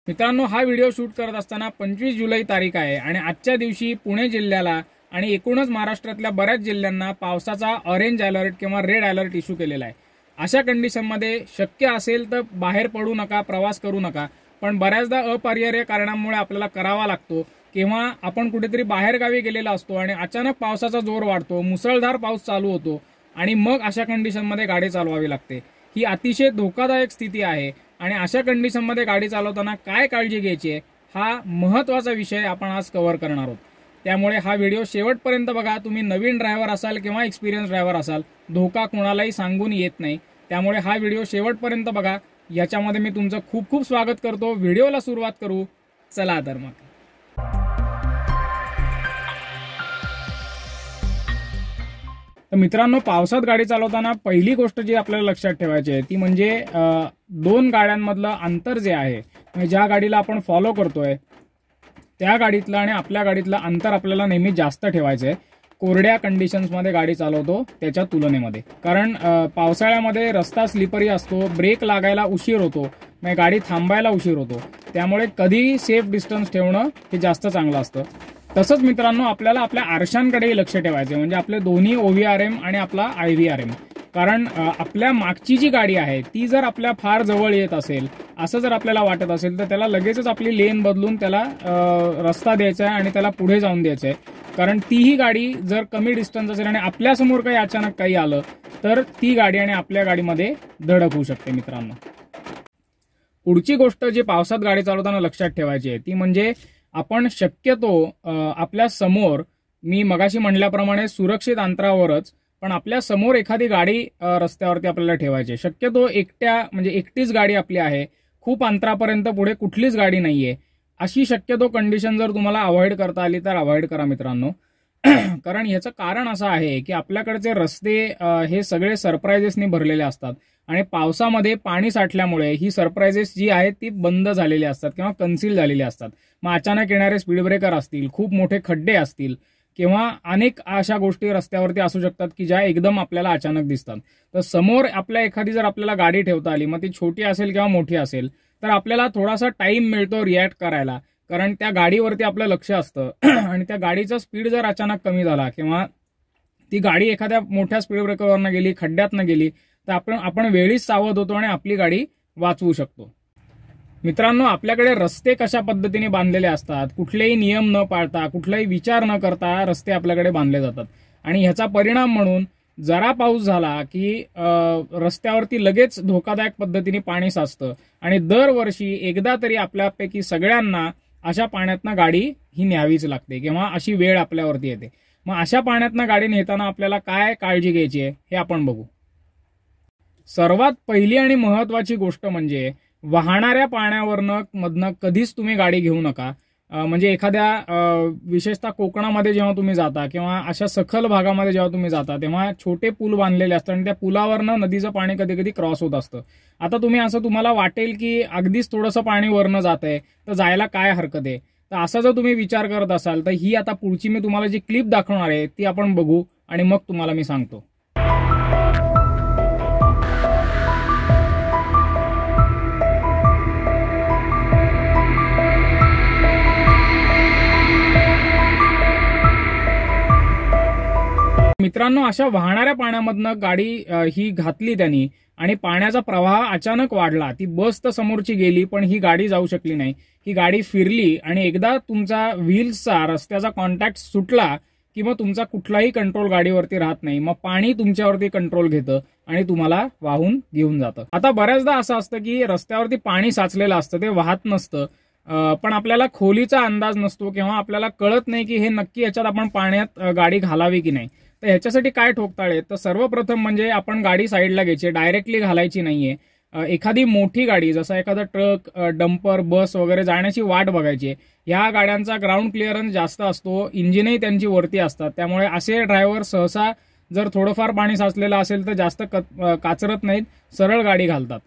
मित्रांनो, हा video shoot करत असताना 25 जुलै तारीख आहे आणि आजच्या दिवशी पुणे जिल्ह्याला आणि एकूणच महाराष्ट्रातल्या बऱ्याच जिल्ह्यांना पावसाचा ऑरेंज अलर्ट किंवा रेड अलर्ट इश्यू केलेला आहे। अशा कंडिशनमध्ये शक्य असेल तर बाहेर पडू नका, प्रवास करू नका, पण बऱ्याचदा अपरिहार्य कारणांमुळे आपल्याला करावा लागतो किंवा आपण कुठेतरी बाहेरगावी गेलेला असतो आणि अचानक पावसाचा जोर वाढतो, मुसळधार पाऊस चालू होतो आणि मग अशा कंडिशनमध्ये गाडी चालवावी लागते। ही अतिशय धोकादायक स्थिती आहे आणि अशा कंडिशनमध्ये गाडी चालवताना काय काळजी घ्यायची आहे हा महत्त्वाचा विषय आपण आज कव्हर करणार आहोत। त्यामुळे हा व्हिडिओ शेवटपर्यंत बघा। तुम्ही नवीन ड्रायव्हर असाल किंवा एक्सपिरियन्स ड्रायव्हर असाल, धोका कोणालाही सांगून येत नाही, त्यामुळे हा व्हिडिओ शेवटपर्यंत बघा। याच्यामध्ये मी तुमचं खूप खूप स्वागत करतो। व्हिडिओला सुरुवात करू, चला तर मग। तर मित्रांनो, पावसात गाडी चालवताना पहिली गोष्ट जी आपल्याला लक्षात ठेवायची आहे ती म्हणजे दोन गाड्यांमधलं अंतर जे आहे, म्हणजे ज्या गाडीला आपण फॉलो करतोय त्या गाडीतलं आणि आपल्या गाडीतलं अंतर आपल्याला नेहमी जास्त ठेवायचं आहे कोरड्या कंडिशन्समध्ये गाडी चालवतो त्याच्या तुलनेमध्ये। कारण पावसाळ्यामध्ये रस्ता स्लिपरी असतो, ब्रेक लागायला उशीर होतो, म्हणजे गाडी थांबायला उशीर होतो, त्यामुळे कधी सेफ डिस्टन्स ठेवणं हे जास्त चांगलं असतं। तसंच मित्रांनो, आपल्याला आपल्या आरशांकडेही लक्ष ठेवायचं, म्हणजे आपले दोन्ही OVRM आणि आपला IVRM। कारण आपल्या मागची जी गाडी आहे ती जर आपल्या फार जवळ येत असेल, असं जर आपल्याला वाटत असेल, तर त्याला लगेचच आपली लेन बदलून त्याला रस्ता द्यायचा आहे आणि त्याला पुढे जाऊन द्यायचं आहे। कारण तीही गाडी जर कमी डिस्टन्स असेल आणि आपल्यासमोर काही अचानक काही आलं तर ती गाडी आणि आपल्या गाडीमध्ये धडक होऊ शकते। मित्रांनो, पुढची गोष्ट जी पावसात गाडी चालवताना लक्षात ठेवायची आहे ती म्हणजे आपण शक्यतो आपल्या समोर, मी मगाशी म्हटल्याप्रमाणे सुरक्षित अंतरावरच, पण आपल्या समोर एखादी गाडी रस्त्यावरती आपल्याला ठेवायची। शक्यतो एकटीच गाडी आपली आहे, खूप अंतरापर्यंत पुढे कुठलीच गाडी नाहीये, अशी शक्यतो कंडिशन जर तुम्हाला अवॉइड करता आली तर अवॉइड करा मित्रांनो। कारण याचं कारण असं आहे की आपल्याकडचे रस्ते हे सगळे सरप्राइजेसनी भरलेले असतात आणि पावसामध्ये पाणी साठल्यामुळे ही सरप्राइजेस जी आहेत ती बंद झालेली असतात किंवा कन्सील झालेली असतात। मग अचानक येणारे स्पीड ब्रेकर असतील, खूप मोठे खड्डे असतील किंवा अनेक अशा गोष्टी रस्त्यावरती असू शकतात की ज्या एकदम आपल्याला अचानक दिसतात। तर समोर आपल्या एखादी जर आपल्याला गाडी ठेवता आली, मग ती छोटी असेल किंवा मोठी असेल, तर आपल्याला थोडासा टाइम मिळतो रिॲक्ट करायला, कारण त्या गाडीवरती आपलं लक्ष असतं आणि त्या गाडीचा स्पीड जर अचानक कमी झाला किंवा ती गाडी एखाद्या मोठ्या स्पीड ब्रेकरवरनं गेली, खड्ड्यातनं गेली, तर आपण वेळीच सावध होतो आणि आपली गाडी वाचवू शकतो। मित्रांनो, आपल्याकडे रस्ते कशा पद्धतीने बांधलेले असतात, कुठलेही नियम न पाळता, कुठलाही विचार न करता रस्ते आपल्याकडे बांधले जातात आणि ह्याचा परिणाम म्हणून जरा पाऊस झाला की रस्त्यावरती लगेच धोकादायक पद्धतीने पाणी साचतं आणि दरवर्षी एकदा तरी आपल्यापैकी सगळ्यांना अशा पाण्यातनं गाडी ही न्यावीच लागते किंवा अशी वेळ आपल्यावरती येते। मग अशा पाण्यातनं गाडी नेताना आपल्याला काय काळजी घ्यायची आहे हे आपण बघू। सर्वात पहिली आणि महत्वाची गोष्ट म्हणजे वाहणाऱ्या पाण्यावरनं कधीच तुम्ही गाडी घेऊ नका। म्हणजे एखाद्या विशेषतः कोकणामध्ये जेव्हा तुम्ही जाता किंवा अशा सखल भागामध्ये जेव्हा तुम्ही जाता तेव्हा छोटे पूल बांधलेले असतात आणि त्या पुलावरनं नदीचं पाणी कधी कधी क्रॉस होत असतं। आता तुम्हाला वाटेल की अगदीच थोडंसं पाणी वरनं जात आहे तर जायला काय हरकत आहे, तर असा जर तुम्ही विचार करत असाल तर ही आता पुढची मी तुम्हाला जी क्लिप दाखवणार आहे ती आपण बघू आणि मग तुम्हाला मी सांगतो। मित्रांनो, अशा वाहणाऱ्या पाण्यामधनं गाडी ही घातली त्यांनी आणि पाण्याचा प्रवाह अचानक वाढला, ती बस तर समोरची गेली पण ही गाडी जाऊ शकली नाही। ही गाडी फिरली आणि एकदा तुमचा व्हील्सचा रस्त्याचा कॉन्टॅक्ट सुटला की मग तुमचा कुठलाही कंट्रोल गाडीवरती राहत नाही, मग पाणी तुमच्यावरती कंट्रोल घेतं आणि तुम्हाला वाहून घेऊन जातं। आता बऱ्याचदा असं असतं की रस्त्यावरती पाणी साचलेलं असतं, ते वाहत नसतं, पण आपल्याला खोलीचा अंदाज नसतो किंवा आपल्याला कळत नाही की हे नक्की याच्यात आपण पाण्यात गाडी घालावी की नाही। तर ह्याच्यासाठी काय ठोकताळे आहेत, तर सर्वप्रथम म्हणजे आपण गाडी साईडला घ्यायची, डायरेक्टली घालायची नाहीये। एखादी मोठी गाडी जसं एखादा ट्रक, डंपर, बस वगैरे जाण्याची वाट बघायची। ह्या गाड्यांचा ग्राउंड क्लिअरन्स जास्त असतो, इंजिनही त्यांची वरती असतात, त्यामुळे असे ड्रायव्हर सहसा जर थोडंफार पाणी साचलेलं असेल तर जास्त काचरत नाहीत, सरळ गाडी घालतात।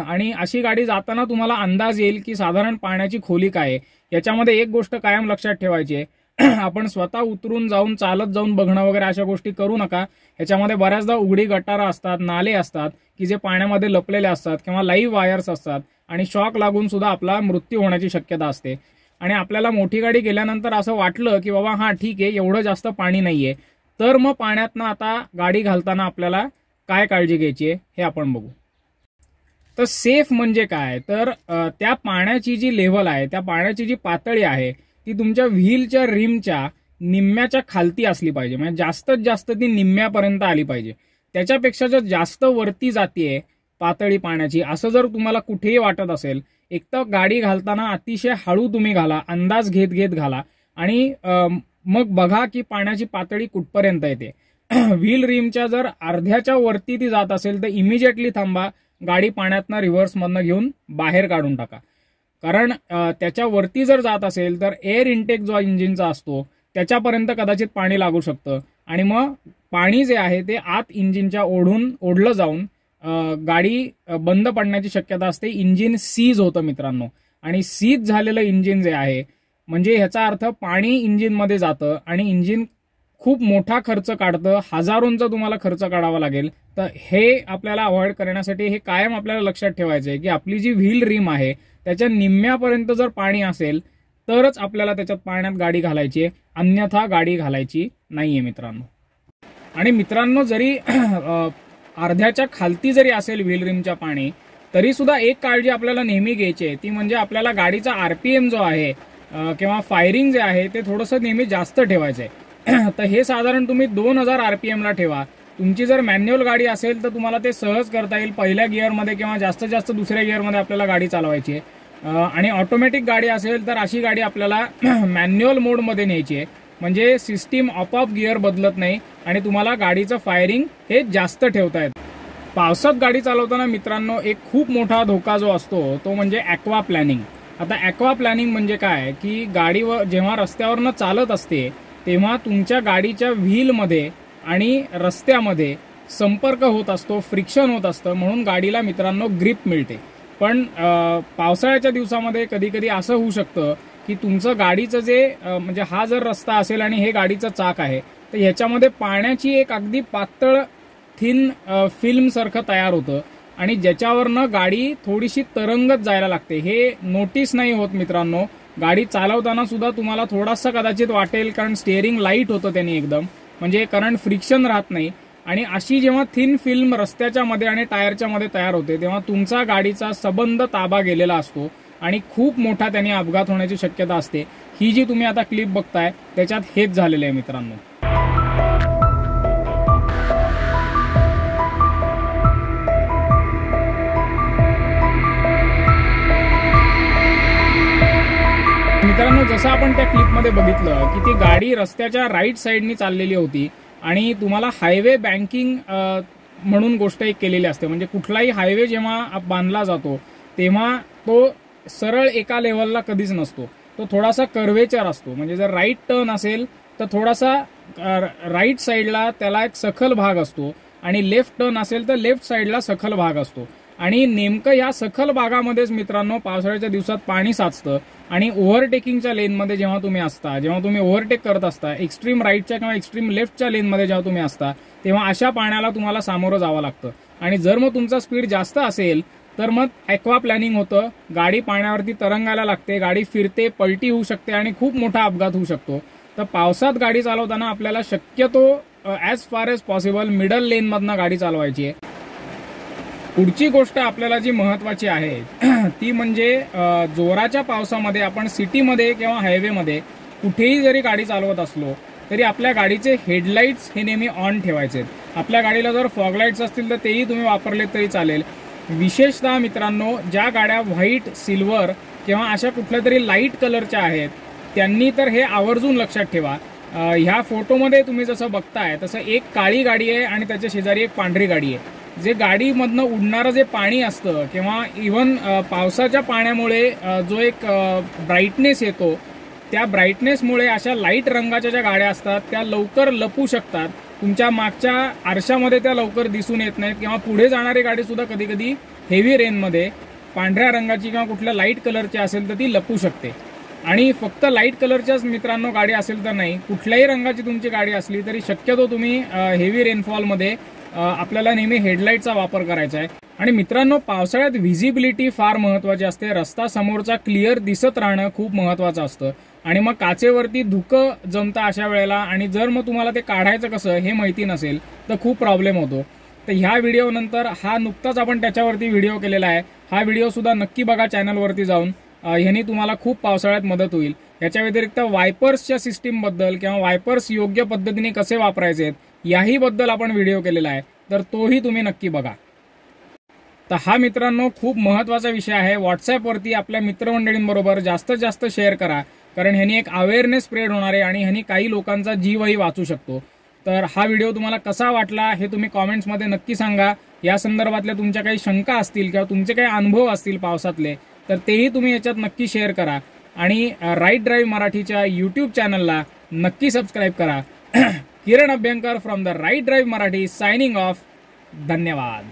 आणि अशी गाडी जाताना तुम्हाला अंदाज येईल की साधारण पाण्याची खोली काय आहे। याच्यामध्ये एक गोष्ट कायम लक्षात ठेवायची आहे, आपण स्वतः उतरून जाऊन चालत जाऊन बघणं वगैरे अशा गोष्टी करू नका. ह्याच्यामध्ये बऱ्याचदा उघडी गटारं असतात, नाले असतात की जे पाण्यामध्ये लपलेले असतात किंवा लाईव्ह वायर्स असतात आणि शॉक लागून सुद्धा आपला मृत्यू होण्याची शक्यता असते. आणि आपल्याला मोठी गाडी गेल्यानंतर असं वाटलं की बाबा हा ठीक आहे, एवढं जास्त पाणी नाहीये, तर मग पाण्यातनं आता गाडी घालताना आपल्याला काय काळजी घ्यायची आहे हे आपण बघू. तर सेफ म्हणजे काय, तर त्या पाण्याची जी लेव्हल आहे, त्या पाण्याची जी पातळी आहे ती तुमच्या व्हीलच्या रिमच्या निम्म्याच्या खालती असली पाहिजे. म्हणजे जास्तीत जास्त ती निम्म्यापर्यंत आली पाहिजे. त्याच्यापेक्षा जर जास्त वरती जातीये पातळी पाण्याची असं जर तुम्हाला कुठेही वाटत असेल, एक तर गाडी घालताना अतिशय हळू तुम्ही घाला, अंदाज घेत घेत घाला आणि मग बघा की पाण्याची पातळी कुठपर्यंत येते. व्हील रिमच्या जर अर्ध्याच्या वरती ती जात असेल तर इमिजिएटली थांबा, गाडी पाण्यातनं रिव्हर्समधनं घेऊन बाहेर काढून टाका. कारण त्याच्या वरती जर जात असेल तर एअर इनटेक जो इंजिनचा असतो त्याच्यापर्यंत कदाचित पाणी लागू शकतं आणि मग पाणी जे आहे ते आत इंजिनच्या ओढलं जाऊन गाडी बंद पडण्याची शक्यता असते. इंजिन सीज होतं मित्रांनो. आणि सीज झालेलं इंजिन जे आहे म्हणजे ह्याचा अर्थ पाणी इंजिनमध्ये जातं आणि इंजिन खूप मोठा खर्च काढतं, हजारोंचा तुम्हाला खर्च काढावा लागेल. तर हे आपल्याला अवॉइड करण्यासाठी हे कायम आपल्याला लक्षात ठेवायचं आहे की आपली जी व्हील रिम आहे त्याच्या निम्म्यापर्यंत जर पाणी असेल तरच आपल्याला त्याच्यात पाण्यात गाडी घालायची आहे, अन्यथा गाडी घालायची नाहीये मित्रांनो. आणि मित्रांनो जरी अर्ध्याच्या खालती जरी असेल व्हील रिमच्या पाणी तरी सुद्धा एक काळजी आपल्याला नेहमी घ्यायची आहे, ती म्हणजे आपल्याला गाडीचा आरपीएम जो आहे किंवा फायरिंग जे आहे ते थोडंसं नेहमी जास्त ठेवायचं आहे. तर हे साधारण तुम्ही 2000 RPM ला ठेवा. तुमची जर मॅन्युअल गाडी असेल तर तुम्हाला ते सहज करता येईल. पहिल्या गिअरमध्ये किंवा जास्तीत जास्त दुसऱ्या गिअरमध्ये आपल्याला गाडी चालवायची आहे. आणि ऑटोमॅटिक गाडी असेल तर अशी गाडी आपल्याला मॅन्युअल मोडमध्ये न्यायची आहे, म्हणजे सिस्टीम आपोआप गिअर बदलत नाही आणि तुम्हाला गाडीचं फायरिंग हे जास्त ठेवता येतं. पावसात गाडी चालवताना मित्रांनो एक खूप मोठा धोका जो असतो तो म्हणजे ॲक्वा प्लॅनिंग. आता ॲक्वा प्लॅनिंग म्हणजे काय की गाडीवर जेव्हा रस्त्यावरनं चालत असते तेव्हा तुमच्या गाडीच्या व्हीलमध्ये आणि रस्त्यामध्ये संपर्क होत असतो, फ्रिक्शन होत असतं, म्हणून गाडीला मित्रांनो ग्रिप मिळते. पण पावसाळ्याच्या दिवसामध्ये कधी कधी असं होऊ शकतं की तुमचं गाडीचं जे म्हणजे हा जर रस्ता असेल आणि हे गाडीचं चाक आहे तर ह्याच्यामध्ये पाण्याची एक अगदी पातळ थिन फिल्म सारखं तयार होतं आणि ज्याच्यावरनं गाडी थोडीशी तरंगत जायला लागते. हे नोटीस नाही होत मित्रांनो. गाडी चालवताना सुद्धा तुम्हाला थोडासा कदाचित वाटेल कारण स्टिअरिंग लाईट होतं त्यांनी एकदम, म्हणजे करंट फ्रिक्शन राहत नाही. आणि अशी जेव्हा थिन फिल्म रस्त्याच्या मध्ये आणि टायरच्या मध्ये तयार होते तेव्हा तुमचा गाडीचा सबंध ताबा गेलेला असतो आणि खूप मोठा त्याने अपघात होण्याची शक्यता असते. ही जी तुम्ही आता क्लिप बघताय त्याच्यात हेच झालेलं आहे मित्रांनो. मित्रांनो जसं आपण त्या क्लिपमध्ये बघितलं की ती गाडी रस्त्याच्या राईट साईडनी चाललेली होती आणि तुम्हाला हायवे बँकिंग म्हणून गोष्ट एक केलेली असते. म्हणजे कुठलाही हायवे जेव्हा बांधला जातो तेव्हा तो सरळ एका लेव्हलला कधीच नसतो, तो थोडासा कर्वेचर असतो. म्हणजे जर राईट टर्न असेल तर थोडासा राईट साईडला त्याला एक सखल भाग असतो आणि लेफ्ट टर्न असेल तर लेफ्ट साईडला सखल भाग असतो. आणि नेमकं या सखल भागामध्येच मित्रांनो पावसाळ्याच्या दिवसात पाणी साचतं आणि ओव्हरटेकिंगच्या लेनमध्ये जेव्हा तुम्ही असता, जेव्हा तुम्ही ओव्हरटेक करत असता एक्स्ट्रीम राईटच्या किंवा एक्स्ट्रीम लेफ्टच्या लेनमध्ये जेव्हा तुम्ही असता तेव्हा अशा पाण्याला तुम्हाला सामोरं जावं लागतं. आणि जर मग तुमचा स्पीड जास्त असेल तर मग ॲक्वा प्लॅनिंग होतं, गाडी पाण्यावरती तरंगायला लागते, गाडी फिरते, पलटी होऊ शकते आणि खूप मोठा अपघात होऊ शकतो. तर पावसात गाडी चालवताना आपल्याला शक्यतो as far as possible middle लेनमधनं गाडी चालवायची आहे. पुढची गोष्ट आपल्याला जी महत्वाची आहे ती म्हणजे जोराच्या पावसामध्ये आपण सिटीमध्ये किंवा हायवेमध्ये कुठेही जरी गाडी चालवत असलो तरी आपल्या गाडीचे हेडलाईट्स हे नेहमी ऑन ठेवायचे. आपल्या गाडीला जर फॉग लाईट्स असतील तर तेही तुम्ही वापरलेत तरी चालेल. विशेषतः मित्रांनो ज्या गाड्या व्हाईट, सिल्वर किंवा अशा कुठल्या तरी लाईट कलरच्या आहेत त्यांनी तर हे आवर्जून लक्षात ठेवा. ह्या फोटोमध्ये तुम्ही जसं बघताय तसं एक काळी गाडी आहे आणि त्याच्या शेजारी एक पांढरी गाडी आहे. जे गाडीमधनं उडणारं जे पाणी असतं किंवा इव्हन पावसाच्या पाण्यामुळे जो एक ब्राईटनेस येतो त्या ब्राईटनेसमुळे अशा लाईट रंगाच्या ज्या गाड्या असतात त्या लवकर लपू शकतात. तुमच्या मागच्या आरशामध्ये त्या लवकर दिसून येत नाहीत किंवा पुढे जाणारी गाडी सुद्धा कधी कधी हेवी रेनमध्ये पांढऱ्या रंगाची किंवा कुठल्या लाईट कलरची असेल तर ती लपू शकते. आणि फक्त लाईट कलरच्याच मित्रांनो गाडी असेल तर नाही, कुठल्याही रंगाची तुमची गाडी असली तरी शक्यतो तुम्ही हेवी रेनफॉलमध्ये आपल्याला नेहमी हेडलाईटचा वापर करायचा आहे. आणि मित्रांनो, पावसाळ्यात व्हिजिबिलिटी फार महत्त्वाची असते. रस्ता समोरचा क्लिअर दिसत राहणं खूप महत्त्वाचं असतं. आणि मग काचेवरती धुकं जमतं अशा वेळेला, आणि जर मग तुम्हाला ते काढायचं कसं हे माहिती नसेल तर खूप प्रॉब्लेम होतो. तर ह्या व्हिडिओनंतर हा नुकताच आपण त्याच्यावरती व्हिडिओ केलेला आहे, हा व्हिडिओ सुद्धा नक्की बघा चॅनलवरती जाऊन. ह्यानी तुम्हाला खूप पावसाळ्यात मदत होईल. याच्या व्यतिरिक्त वायपर्सच्या सिस्टीमबद्दल किंवा वायपर्स योग्य पद्धतीने कसे वापरायचे याही बद्दल आपण व्हिडिओ केलेला आहे, तर तोही तुम्ही नक्की बघा. तर हा मित्रांनो खूप महत्त्वाचा विषय आहे. व्हॉट्सॲपवरती आपल्या मित्रमंडळींबरोबर जास्तीत जास्त शेअर करा, कारण ह्यानी एक अवेअरनेस स्प्रेड होणार आहे आणि ह्यानी काही लोकांचा जीवही वाचू शकतो. तर हा व्हिडिओ तुम्हाला कसा वाटला हे तुम्ही कॉमेंट्समध्ये नक्की सांगा. या संदर्भातल्या तुमच्या काही शंका असतील किंवा तुमचे काही अनुभव असतील पावसातले, तर तेही तुम्ही याच्यात नक्की शेअर करा. आणि राईट ड्राईव्ह मराठीच्या यूट्यूब चॅनलला नक्की सबस्क्राईब करा. Kiran Abhyankar from the Right Drive Marathi signing off. धन्यवाद.